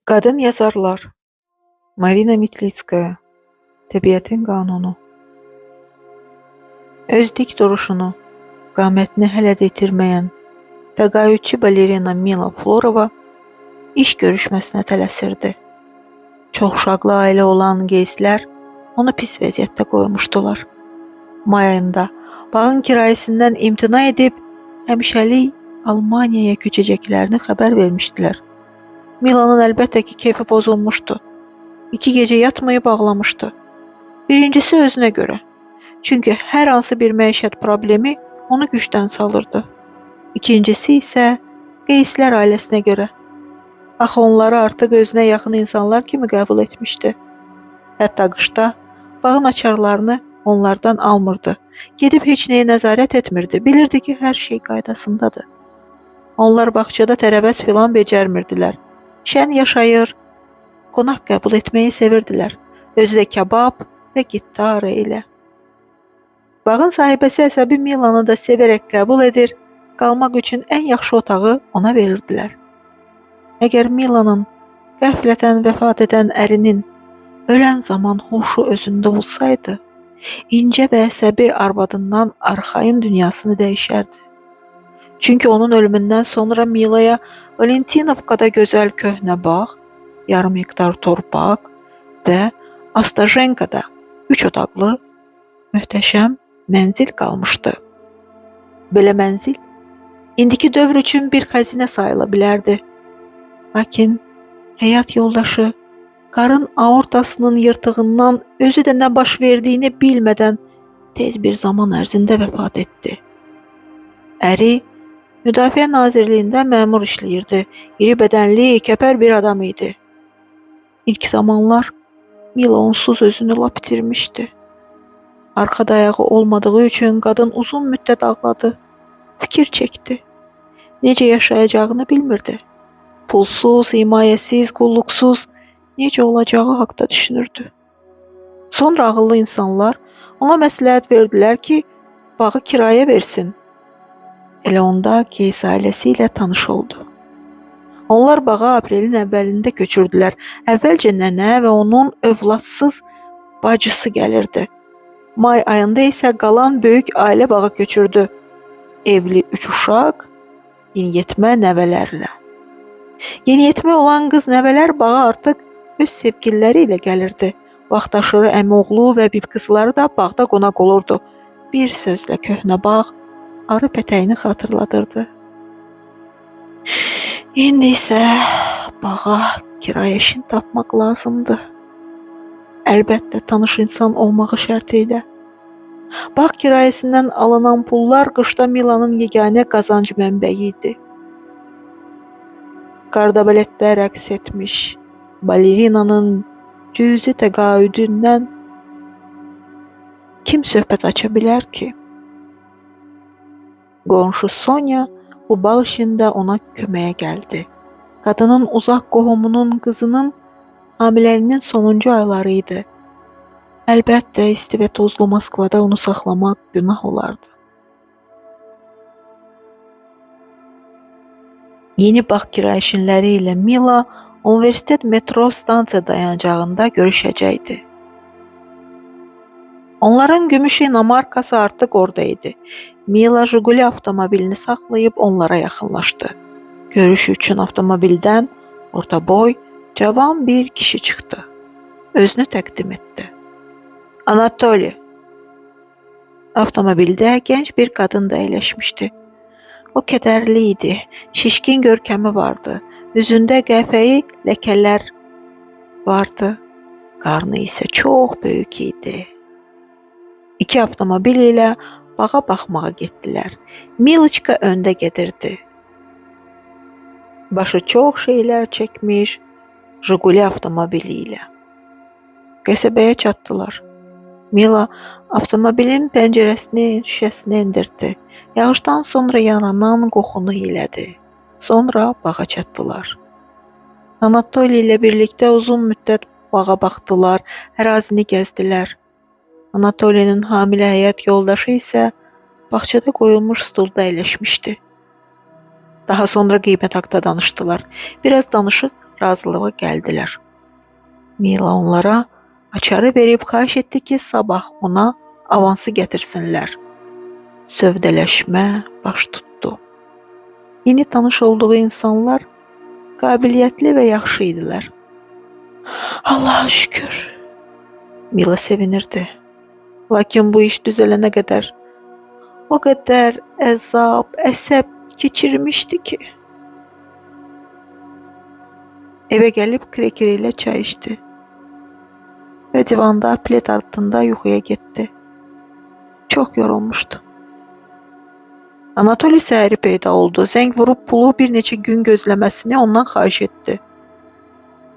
Qadın yazarlar Marina Mitlitskaya, Təbiətin qanunu. Öz dik duruşunu, qamətini hələ də itirməyən təqaüdçü balerina Mila Florova iş görüşməsinə tələsirdi. Çox uşaqlı ailə olan Geyslər onu pis vəziyyətdə qoymuşdular. May ayında bağın kirayəsindən imtina edib həmişəlik Almaniyaya köçəcəklərini xəbər vermişdilər. Milanın əlbəttə ki, keyfi pozulmuşdu. 2 gecə yatmayıb ağlamışdı. Birincisi özünə görə. Çünki hər hansı bir məişət problemi onu gücdən salırdı. İkincisi isə Geyslər ailəsinə görə. Axı onları artıq özünə yaxın insanlar kimi qəbul etmişdi. Hətta qışda bağın açarlarını onlardan almırdı. Gedib heç nəyə nəzarət etmirdi. Bilirdi ki, hər şey qaydasındadır. Onlar bağçada tərəvəz filan becərmirdilər. Şən yaşayır, qonaq qəbul etməyi sevirdilər. Özü də kabab və gitara ilə. Bağın sahibəsi əsəbi Milanı da sevərək qəbul edir, qalmaq üçün ən yaxşı otağı ona verirdilər. Əgər Milanın qəflətən vəfat edən ərinin ölən zaman huşu özündə olsaydı, incə və əsəbi arvadından arxayın dünyasını dəyişərdi. Çünki onun ölümündən sonra Milaya Valentinovkada gözəl köhnə bağ, yarım hektar torpaq və Astajenkada 3 otaqlı möhtəşəm mənzil qalmışdı. Belə mənzil indiki dövr üçün bir xəzinə sayıla bilərdi. Lakin həyat yoldaşı qarın aortasının yırtığından özü də nə baş verdiyini bilmədən tez bir zaman ərzində vəfat etdi. Əri Müdafiə Nazirliyində məmur işləyirdi. İri bədənli, kəpər bir adam idi. İlk zamanlar Mila onsuz özünü lap itirmişdi. Arxa dayağı olmadığı üçün qadın uzun müddət ağladı. Fikir çəkdi. Necə yaşayacağını bilmirdi. Pulsuz, himayəsiz, qulluqsuz necə olacağı haqda düşünürdü. Sonra ağıllı insanlar ona məsləhət verdilər ki, bağı kiraya versin. Elə onda Geys ailəsi ilə tanış oldu. Onlar bağa aprelin əvvəlində köçürdülər. Əvvəlcə nənə və onun övladsız bacısı gəlirdi. May ayında isə qalan böyük ailə bağa köçürdü. Evli 3 uşaq, yeniyetmə nəvələrlə. Yeniyetmə olan qız nəvələr bağa artıq öz sevgililəri ilə gəlirdi. Vaxtaşırı əmioğlu və bibqızları da bağda qonaq olurdu. Bir sözlə köhnə bağ arı pətəyini xatırladırdı. İndi isə bağa kirayə işini tapmaq lazımdı. Əlbəttə tanış insan olmağı şərti ilə. Bağ kirayəsindən alınan pullar qışda Milanın yeganə qazanc mənbəyi idi. Qardabaletdə rəqs etmiş balerinanın cüzi təqaüdündən kim söhbət aça bilər ki? Qonşu Sonya bu bağ işində ona köməyə gəldi. Qadının uzaq qohumunun qızının hamiləliyinin sonuncu ayları idi. Əlbəttə, isti və tozlu Moskvada onu saxlamaq günah olardı. Yeni bağ kirayəşinləri ilə Mila universitet metro stansiya dayanacağında görüşəcəkdi. Onların gümüş inamarkası artıq orada idi. Mila Jiguli avtomobilini saxlayıb onlara yaxınlaşdı. Görüş üçün avtomobildən orta boy, cavan bir kişi çıxdı. Özünü təqdim etdi. Anatoli. Avtomobildə gənc bir qadın da əyləşmişdi. O kədərli idi, şişkin görkəmi vardı. Üzündə qəhvəyi ləkələr vardı. Qarnı isə çox böyük idi. 2 avtomobil ilə bağa baxmağa getdilər. Miloçka öndə gedirdi. Başı çox şeylər çəkmiş Jiguli avtomobili ilə. Qəsəbəyə çatdılar. Mila avtomobilin pəncərəsini, şüşəsini endirdi. Yağışdan sonra yaranan qoxunu elədi. Sonra bağa çatdılar. Anatoli ilə birlikdə uzun müddət bağa baxdılar, ərazini gəzdilər. Anatolinin hamilə həyat yoldaşı isə bağçada qoyulmuş stulda əyləşmişdi. Daha sonra qiymət haqda danışdılar. Biraz danışıq razılığa gəldilər. Mila onlara açarı verib xahiş etdi ki, sabah ona avansı gətirsinlər. Sövdələşmə baş tutdu. Yeni tanış olduğu insanlar qabiliyyətli və yaxşı idilər. Allaha şükür. Mila sevinirdi. Lakin bu iş düzələnə qədər o qədər əzab, əsəb keçirmişdi ki. Evə gəlib kreker ilə çay içdi və divanda plet altında yuxuya getdi. Çox yorulmuşdu. Anatoli səhəri peyda oldu. Zəng vurub pulu bir neçə gün gözləməsini ondan xahiş etdi.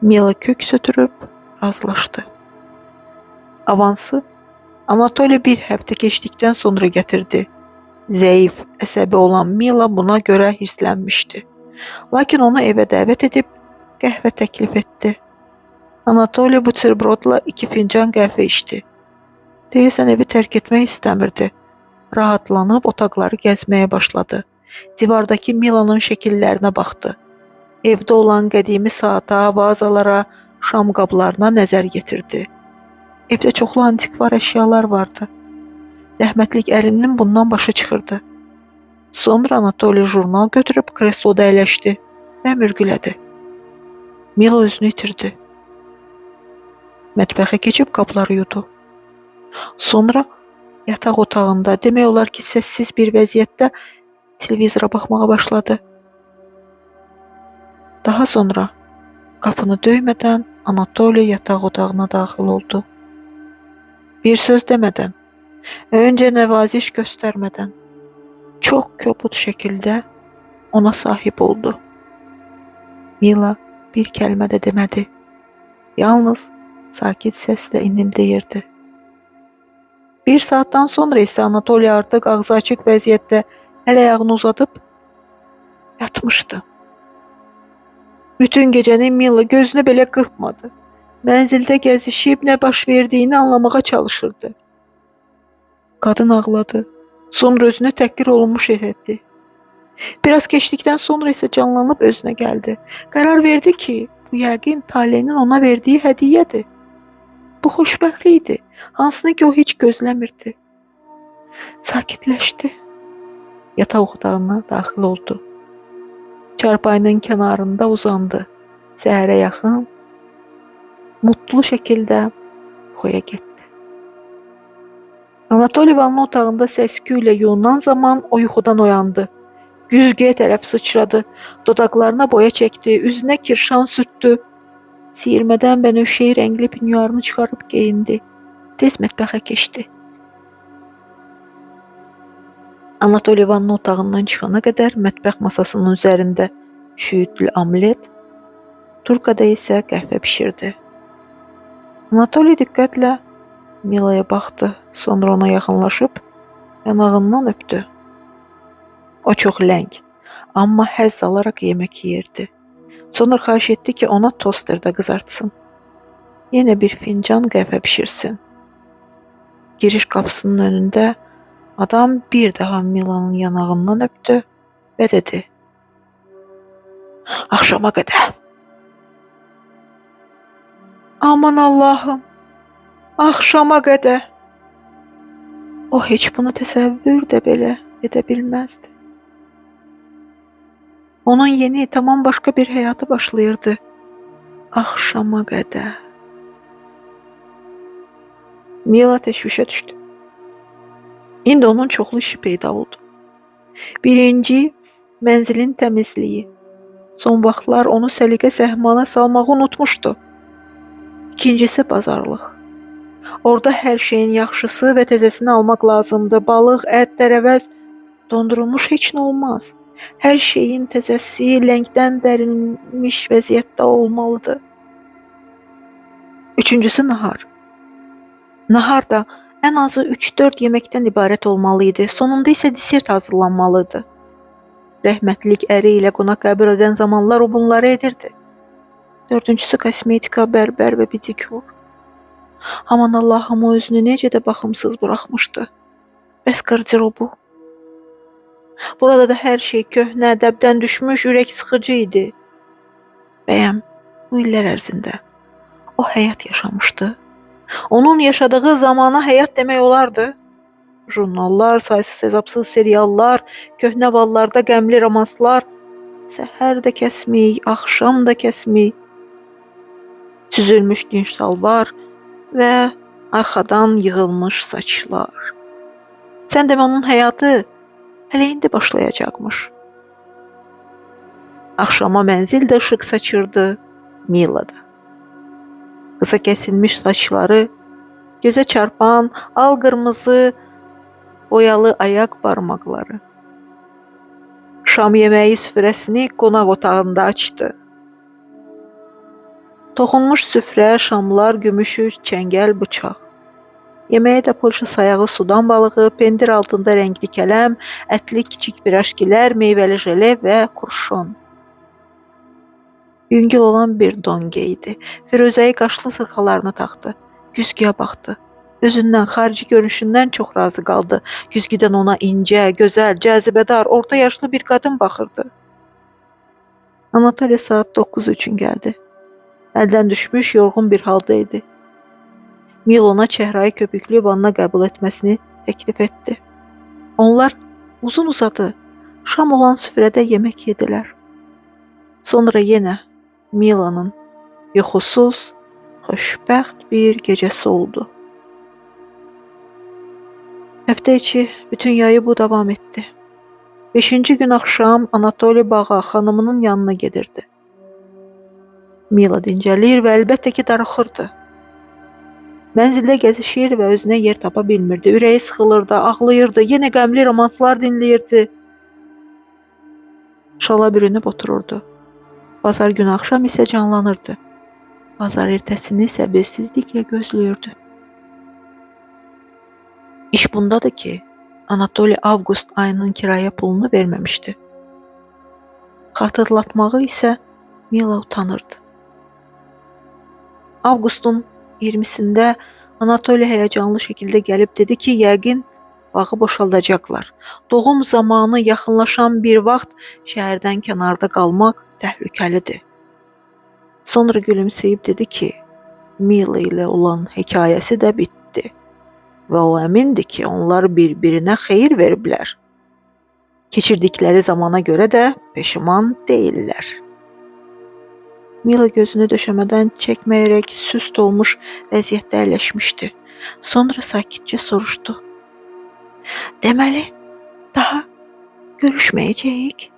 Mila köks ötürüb razılaşdı. Avansı Anatoli bir həftə keçdikdən sonra gətirdi. Zəif, əsəbi olan Mila buna görə hirslənmişdi. Lakin onu evə dəvət edib qəhvə təklif etdi. Anatoli buterbrodla 2 fincan qəhvə içdi. Deyəsən evi tərk etmək istəmirdi. Rahatlanıb otaqları gəzməyə başladı. Divardakı Mila'nın şəkillərinə baxdı. Evdə olan qədimi saata, vazalara, şam qablarına nəzər yetirdi. Evdə çoxlu antikvar əşyalar vardı. Rəhmətlik ərinin bundan başı çıxırdı. Sonra Anatoli jurnal götürüb kresloda əyləşdi və mürgülədi. Mila özünü itirdi. Mətbəxə keçib qapları yudu. Sonra yataq otağında, demək olar ki, səssiz bir vəziyyətdə televizora baxmağa başladı. Daha sonra qapını döymədən Anatoli yataq otağına daxil oldu. Bir söz demədən, öncə nəvaziş göstərmədən, çox kobud şəkildə ona sahib oldu. Mila bir kəlmə də demədi. Yalnız sakit səslə inildəyirdi. Bir saatdan sonra isə Anatoli artıq ağzı açıq vəziyyətdə əl-ayağını uzadıb yatmışdı. Bütün gecəni Mila gözünü belə qırpmadı. Mənzildə gəzişib nə baş verdiyini anlamağa çalışırdı. Qadın ağladı. Sonra özünü təhqir olunmuş etdi. Biraz keçdikdən sonra isə canlanıb özünə gəldi. Qərar verdi ki, bu yəqin taleyinin ona verdiyi hədiyyədir. Bu xoşbəxtlikdir, hansını ki o heç gözləmirdi. Sakitləşdi. Yataq otağına daxil oldu. Çarpayının kənarında uzandı. Səhərə yaxın mutlu şəkildə yuxuya getdi. Anatoli vanna otağında səs-küy ilə yunan zaman o yuxudan oyandı. Güzgüyə tərəf sıçradı, dodaqlarına boya çəkdi, üzünə kirşan sürtdü. Siyirmədən bənövşəyi rəngli pinyarını çıxarıb geyindi. Tez mətbəxə keçdi. Anatoli vanna otağından çıxana qədər mətbəx masasının üzərində şüyüdlü omlet, turkada isə qəhvə bişirdi. Anatoli diqqətlə Mila'ya baxdı, sonra ona yaxınlaşıb yanağından öpdü. O çox ləng, amma həzz alaraq yemək yeyirdi. Sonra xahiş etdi ki, ona tosterdə qızartsın. Yenə bir fincan qəhvə bişirsin. Giriş qapısının önündə adam bir daha Mila'nın yanağından öpdü və dedi: "Axşama qədər." Aman Allahım, axşama qədər. O heç bunu təsəvvür də belə edə bilməzdi. Onun yeni, tamam başqa bir həyatı başlayırdı. Axşama qədər. Mila təşvişə düşdü. İndi onun çoxlu işi peyda oldu. Birinci, mənzilin təmizliyi. Son vaxtlar onu səliqə səhmana salmağı unutmuşdu. İkincisi, bazarlıq. Orada hər şeyin yaxşısı və təzəsini almaq lazımdır. Balıq, ət, tərəvəz, dondurulmuş heç nə olmaz. Hər şeyin təzəsi ləngdən dərilmiş vəziyyətdə olmalıdır. Üçüncüsü, nahar. Nahar da ən azı 3-4 yeməkdən ibarət olmalıydı. Sonunda isə desert hazırlanmalıdır. Rəhmətlik əri ilə qonaq qəbul edən zamanlar o bunları edirdi. Dördüncüsü, kosmetika, bərbər və pedikur. Aman Allahım, o özünü necə də baxımsız buraxmışdı. Bəs qardirobu? Burada da hər şey köhnə, dəbdən düşmüş, ürək sıxıcı idi. Bəyəm, Bu illər ərzində o həyat yaşamışdı. Onun yaşadığı zamana həyat demək olardı. Jurnallar, saysız hesabsız seriallar, köhnə vallarda qəmli romanslar, səhər də kəsmik, axşam da kəsmik, süzülmüş dinç salvar və arxadan yığılmış saçlar. Sən demə onun həyatı hələ indi başlayacaqmış. Axşama mənzil də işıq saçırdı, Mila da. Qısa kəsilmiş saçları, gözə çarpan al-qırmızı boyalı ayaq barmaqları. Şam yeməyi süfrəsini qonaq otağında açdı. Toxunmuş süfrə, şamlar, gümüşü, çəngəl, bıçaq. Yeməyə də Polşa sayağı sudan balığı, pendir altında rəngli kələm, ətli kiçik piraşkilər, meyvəli jele və kurşon. Yüngül olan bir don geydi. Firuzəyi qaşlı sırxalarını taxdı. Güzgüyə baxdı. Özündən, xarici görünüşündən çox razı qaldı. Güzgüdən ona incə, gözəl, cazibədar, orta yaşlı bir qadın baxırdı. Anatoliy saat 9 üçün gəldi. Əldən düşmüş, yorğun bir halda idi. Mil ona çəhrayı köpüklü vanna qəbul etməsini təklif etdi. Onlar uzun uzadı, şam olan süfrədə yemək yedilər. Sonra yenə Mila'nın yuxusuz, xoşbəxt bir gecəsi oldu. Həftə içi bütün yayı bu davam etdi. 5-ci gün axşam Anatoliy bağa xanımının yanına gedirdi. Mila dincəlir və əlbəttə ki darıxırdı. Mənzildə gəzişir və özünə yer tapa bilmirdi. Ürəyi sıxılırdı, ağlayırdı, yenə qəmli romanslar dinləyirdi. Şala bürünüb otururdu. Bazar günü axşam isə canlanırdı. Bazar ertəsini səbirsizliklə gözləyirdi. İş bundadır ki, Anatoliy avqust ayının kirayə pulunu verməmişdi. Xatırlatmağı isə Mila utanırdı. Avqustun 20-sində Anatoliy həyəcanlı şəkildə gəlib dedi ki, yəqin bağı boşaldacaqlar. Doğum zamanı yaxınlaşan bir vaxt şəhərdən kənarda qalmaq təhlükəlidir. Sonra gülümsəyib dedi ki, Mila ilə olan hekayəsi də bitdi və o əmindir ki, onlar bir-birinə xeyir veriblər. Keçirdikləri zamana görə də peşiman deyillər. Mila gözünü döşəmədən çəkməyərək süst olmuş vəziyyətdə əyləşmişdi. Sonra sakitcə soruşdu. Deməli, daha görüşməyəcəyik?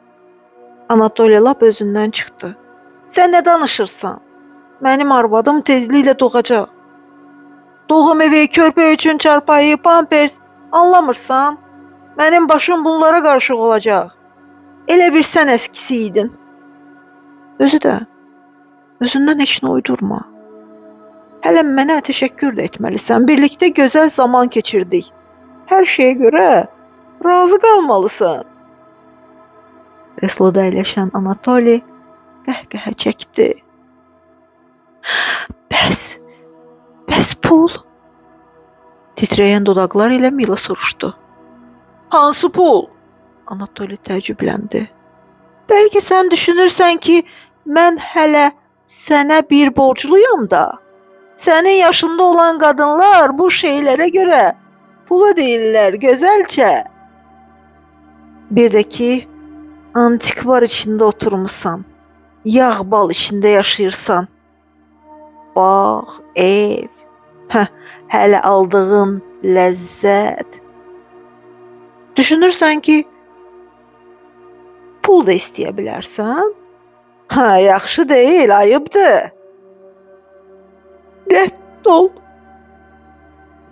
Anatoliy lap özündən çıxdı. Sən nə danışırsan? Mənim arvadım tezliklə doğacaq. Doğum evi, körpə üçün çarpayı, pampers, anlamırsan? Mənim başım bunlara qarışıq olacaq. Elə bir sən əskisi idin. Özü də, özündən heç nə uydurma. Hələ mənə təşəkkür də etməlisən. Birlikdə gözəl zaman keçirdik. Hər şeyə görə razı qalmalısan. Kresloda əyləşən Anatoliy qəhqəhə çəkdi. Bəs pul? Titrəyən dodaqlar ilə Mila soruşdu. Hansı pul? Anatoliy təəccübləndi. Bəlkə sən düşünürsən ki, mən hələ sənə bir borcluyam da. Sənin yaşında olan qadınlar bu şeylərə görə pul ödəyirlər gözəlcə. Bir də ki, antikvar içində oturmusan, yağ bal içində yaşayırsan. Bax, ev, hələ aldığın ləzzət. Düşünürsən ki, pul da istəyə bilərsən? Yaxşı deyil, ayıbdır. Rədd ol.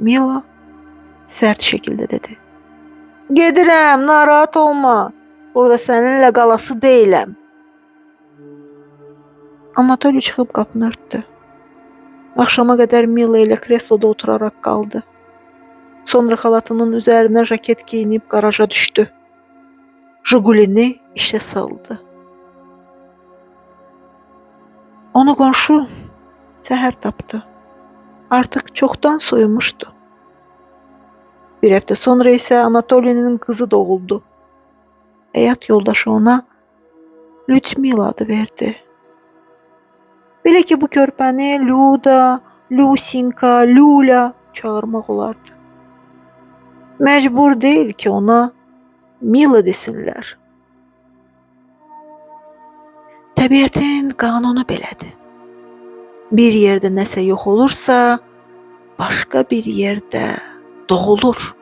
Mila sərt şəkildə dedi. Gedirəm, narahat olma. Burada səninlə qalası deyiləm. Anatoliy çıxıb qapını örtdü. Axşama qədər Mila ilə kresloda oturaraq qaldı. Sonra xalatının üzərinə jaket geyinib qaraja düşdü. Jigulini işə saldı. Onu qonşu səhər tapdı. Artıq çoxdan soyumuşdu. Bir həftə sonra isə Anatoliyinin qızı doğuldu. Həyat yoldaşı ona Lyudmila adı verdi. Belə ki, bu körpəni Luda, Lusinka, Lula çağırmaq olardı. Məcbur deyil ki, ona Mila desinlər. Təbiətin qanunu belədir. Bir yerdə nəsə yox olursa, başqa bir yerdə doğulur.